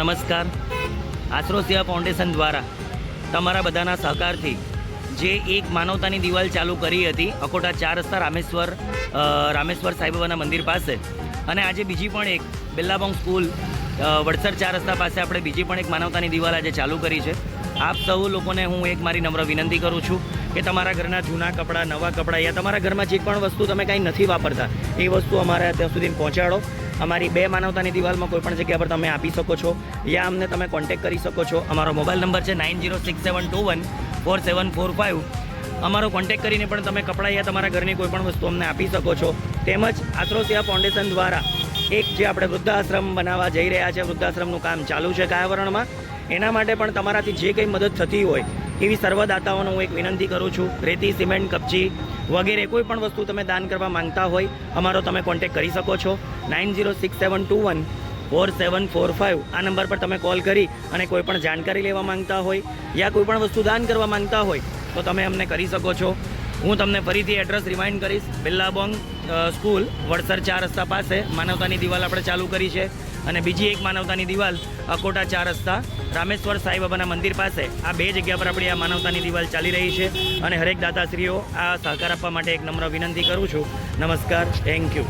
નમસ્કાર. આશરો સેવા ફાઉન્ડેશન દ્વારા તમારા બધાના સહકારથી જે એક માનવતાની દિવાલ ચાલુ કરી હતી અકોટા 4 રસ્તા રામેશ્વર સાંઈબાબાના મંદિર પાસે, અને આજે બીજી પણ એક બિલ્લાબોંગ સ્કૂલ વડસર 4 રસ્તા પાસે આપણે બીજી પણ એક માનવતાની દિવાલ આજે ચાલુ કરી છે. આપ સૌ લોકોને હું એક મારી નમ્ર વિનંતી કરું છું કે તમારા ઘરના જૂના કપડાં, નવા કપડાં યા તમારા ઘરમાં જે પણ વસ્તુ તમે કાંઈ નથી વાપરતા એ વસ્તુ અમારે ત્યાં સુધી પહોંચાડો. અમારી 2 માનવતાની દિવાલમાં કોઈપણ જગ્યા પર તમે આપી શકો છો યા અમને તમે કોન્ટેક્ટ કરી શકો છો. અમારો મોબાઈલ નંબર છે 9067214745. અમારો કોન્ટેક્ટ કરીને પણ તમે કપડાં યા તમારા ઘરની કોઈપણ વસ્તુ અમને આપી શકો છો. તેમજ આશરો સેવા ફાઉન્ડેશન દ્વારા એક જે આપણે વૃદ્ધાશ્રમ બનાવવા જઈ રહ્યા છે, વૃદ્ધાશ્રમનું કામ ચાલુ છે કાયાવરણમાં, એના માટે પણ તમારાથી જે કંઈ મદદ થતી હોય એવી સર્વદાતાઓને હું એક વિનંતી કરું છું. રેતી, સિમેન્ટ, કપચી વગેરે કોઈ પણ વસ્તુ તમે દાન કરવા માંગતા હોય અમારો તમે કોન્ટેક્ટ કરી શકો છો. 9067214745 આ નંબર પર તમે કોલ કરી અને કોઈ પણ જાણકારી લેવા માંગતા હોય યા કોઈ પણ વસ્તુ દાન કરવા માંગતા હોય તો તમે અમને કરી શકો છો. હું તમને ફરીથી એડ્રેસ રિમાઇન્ડ કરીશ. બિલ્લાબોંગ સ્કૂલ વડસર 4 રસ્તા પાસે માનવતાની દિવાલ આપણે ચાલુ કરી છે, અને બીજી એક માનવતાની દિવાલ અકોટા 4 રસ્તા રામેશ્વર સાંઈબાબાના મંદિર પાસે. આ 2 જગ્યા પર આપણી આ માનવતાની દિવાલ ચાલી રહી છે, અને હરેક દાતાશ્રીઓ આ સહકાર આપવા માટે એક નમ્ર વિનંતી કરું છું. નમસ્કાર. Thank you.